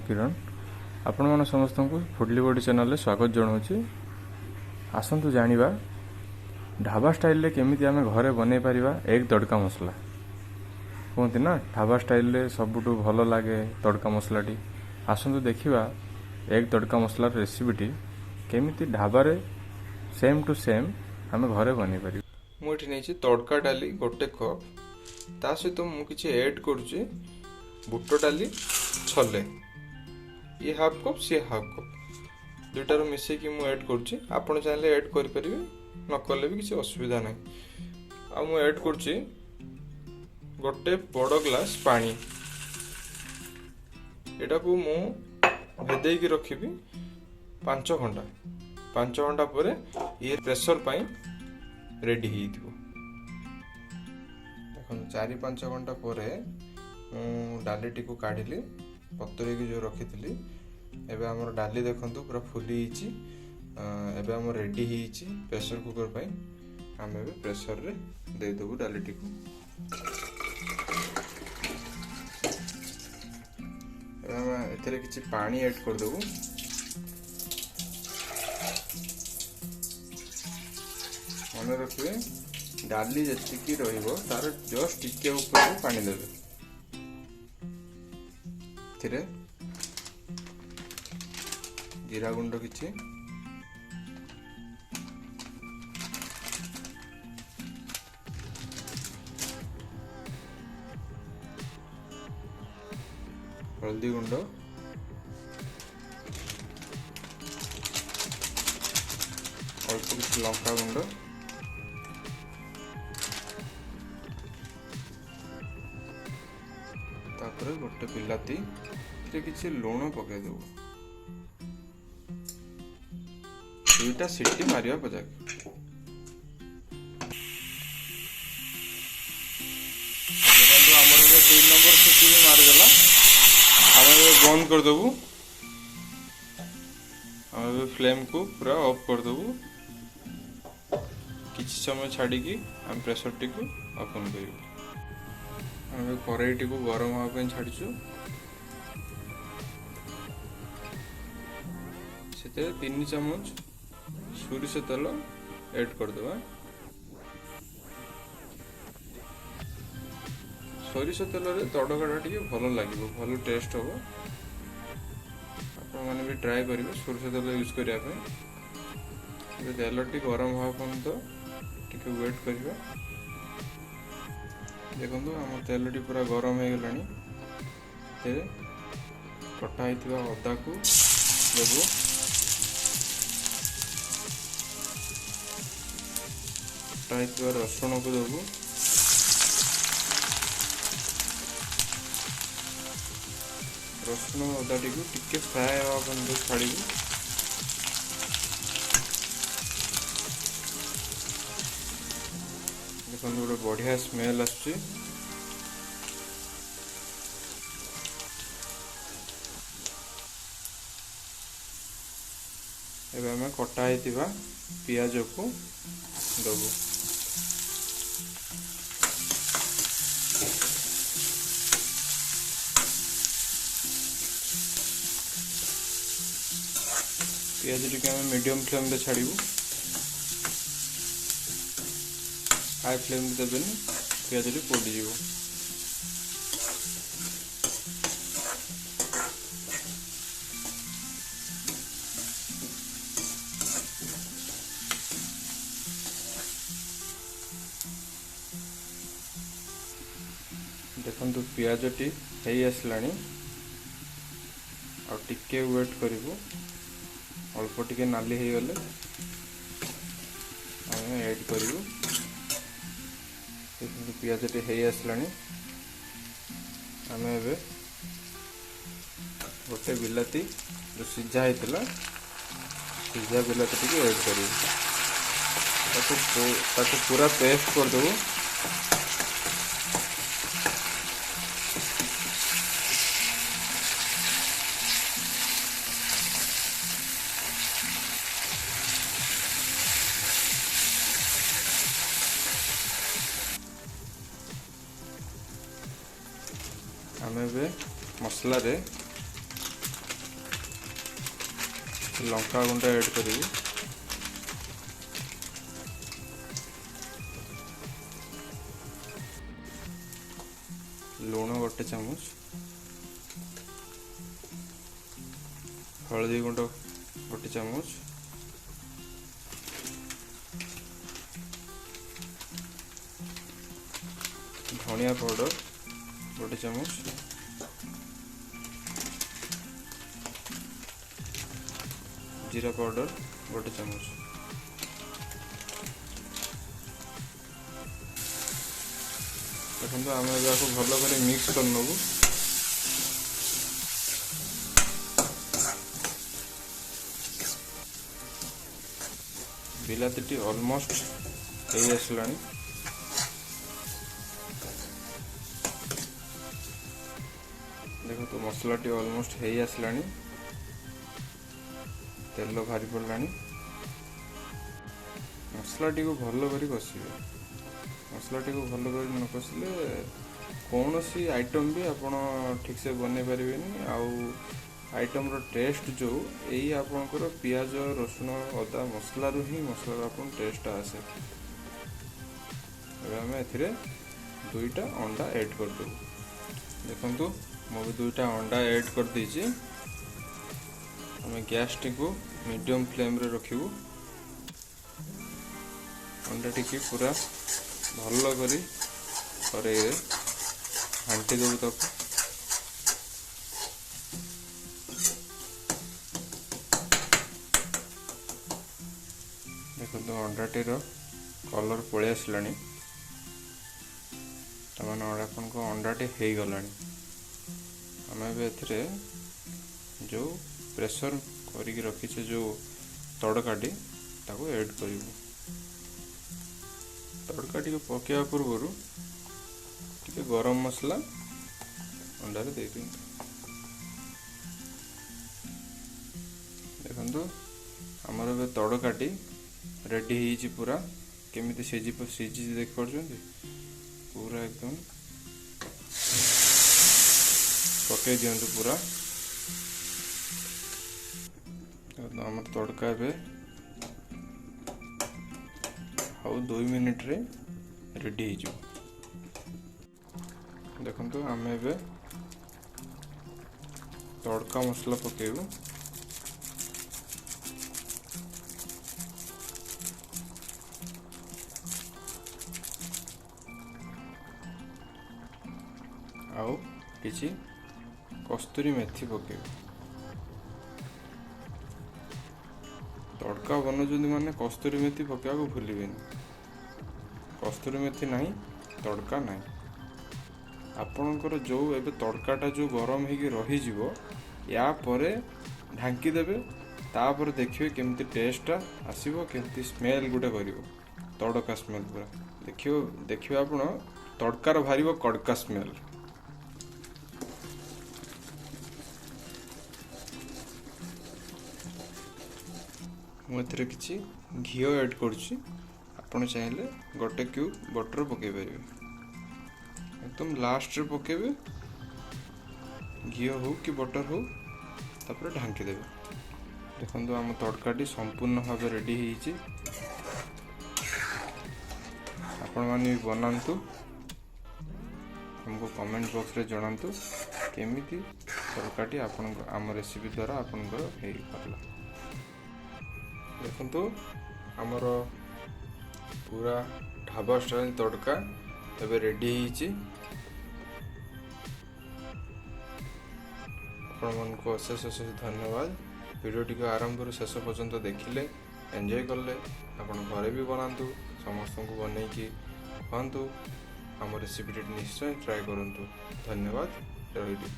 किरण आपण मन समस्त को फुडली बॉडी चैनल स्वागत जनाऊँ। आसतु जानिबा ढाबा स्टाइल रे केमिति आमे घरे बनै परिबा एग तड़का मसला। कहते ना ढाबा स्टाइल रे सबुठु भल लगे तड़का मसलाटी। आसतु देखिबा एग तड़का मसलार रेसिपीटी केमिति ढाबा रे सेम टू सेम आमे घरे बनै परिबा। मु एठी नेछि तड़का डाली गोटे कप, ता सहित मु किछि ऐड करूछि बुट डाली छले, ये हाफ कप सी हाफ कप दुईटार मिसेकी मु ऐड करूछि। आपण चाहे ऐड करि परिबे, न कले भी किसी असुविधा नहीं। आ मु ऐड करूछि गोटे बड़ ग्लास पानी। एटा को मु भेदेई की रखिबी 5 घंटा। 5 घंटा पर ये प्रेशर पाई रेडी हो। देखो 4-5 घंटा पर डालीटी को काढ़ी पतरे की जो रखी थी एबे हमर डाली देखंतु पूरा फुली हिची। एबे हम रेडी हिची प्रेशर कुकर पाई। हम एबे प्रेशर रे दे देबु डालीटी को। एबे हम एथरे किछि पानी ऐड कर देबु। मन रखिबे डाली जतिकी रहिबो तार जस्ट टिके ऊपर पानी देबे। थिरे जीरा गुंड किछि, हल्दी गुंड, अल्प किछि लंका गुंड, तापर गोटे बिलाती किछि लुण पके देबो। दुईटा सीटी मारिया पजा हमर 2 नंबर सीटी भी मार देला। हम बंद कर देबू। हम फ्लेम को पूरा ऑफ कर देबू। किछि समय छाड़ी की हम प्रेशर टी को ओपन करियो। हम कढ़ाई को गरम होगा पे छाड़ीचु। से 3 चम्मच सोरिष तेल ऐड कर देबा। सोरिष तेल रे तड़काटा टिके भल लागिबो, भल टेस्ट हो। आपण माने भी ट्राई करिवे सोरिष तेल यूज करिया पे। तेल टी गरम होगा पर्यंत टिके वेट करिवा। देखो आम तेलटी पूरा गरम हो गलानी। कटा होइतिबा अदा को देबो। कटा होइतिबा रसुण को देबो। रसुण अदा टी को टिके फ्राई होगा पर्यंत छाड़िबो। देखो गोटे बढ़िया स्मेल आसुची। एबे हमें कटा होइतिबा पियाज को दबो। पियाज टिके हमें मीडियम फ्लेम रे छाड़िबो। हाई फ्लेम देवे पियाज टी पोड़ी जीवो। देखंतु पियाज टी हेई आसलानी। और टिके वेट करिवो, अल्प टिके नाली हे गले हम ऐड करिवो। पियाज टी हेई आसलानी। आम एबे गोटे बिलाती जो सीझा होता सीझा बिलाती टी ऐड करिवो। ताको पूरा पेस्ट कर देबो। आम ए मसला लंका गुंड ऐड करी, लुण 1 चामच, हल्दी गुंड 1 चामच, धनिया पाउडर 1 चामच, जीरा पाउडर 1 चामच। देखो आम भल कर मिक्स कर नबू। बिलाती ऑलमोस्ट हो आसला। देखो तो मसला ऑलमोस्ट हो आसला, तेल भारी पड़ा। मसला को भल कर कषिबे। मसला को भल कर न कषिले कौन सी आइटम भी आप ठीक से बन पारे। आइटम रो टेस्ट जो यही आपणकर पियाज रसुण अदा मसला ही मसला आप टेस्ट आसे। आम ए 2टा अंडा ऐड कर दो। देखो मुझे 2टा अंडा ऐड कर दीजिए। आम गैस टी को मीडियम फ्लेम रे रखिबू। अंडा टी पूरा भल करी कड़ाई रे घांटी देबू तक। देखो तो अंडाटीर कलर पलि आसला। आपन को अंडाटी हो गला। आम ए जो प्रेशर करके रखीचे जो तड़काटी ताको ऐड करूँ। तड़काटी को पकड़ा पूर्व टे गरम मसला अंडारे दे दिं। देखो आमर ए तड़काटी रेडी हो पूरा केमी सीझी देख पार्टी पूरा एकदम पकई दिंतु पूरा। आम तड़का ए 2 मिनिट रे रेडी हो। देखो आम ए तड़का मसला पकेबू। आउ किछि कस्तूरी मेथी पकेबू। तड़का बनौछंती माने कस्तूरी मेथी पकेबा को भूलिबेनी। कस्तूरी मेथी नहीं तड़का नहीं। आपणकर जो एबे तड़काटा जो गरम होगी रही जीवो या परे ढांकी देबे। तापर देखिए केमती टेस्ट आसीबो, केमती स्मेल गुटे करिवो। तड़का स्मेल पूरा देखियो आपण तड़कार भारीबो कड़का स्मेल। मुझे किसी घी ऐड करुच्ची। आपड़ चाहिए 1 क्यूब बटर पकई पारे। एकदम लास्ट रे पकेबे घी हो कि बटर हो तापर ढांकी देबे। देखो आम तड़काटी संपूर्ण भाव रेडी होइछि। आपण माने भी बनांतु, हमको कमेंट बॉक्स रे जणांतु केमिति तड़काटी आपण आम रेसिपी द्वारा आपनकर हेइ परला। देखो आमर पूरा ढाबा स्टाइल तड़का एबे रेडी होइछि। आपण मन को अशेष अशेष धन्यवाद। वीडियोटी को आरंभ रू शेष पर्यंत देखिले, एंजॉय करले। आपण घरे भी बनातु, समस्त को बनै कि खातु। आम रेसिपी निश्चय ट्राई करंतु। धन्यवाद। रहिली।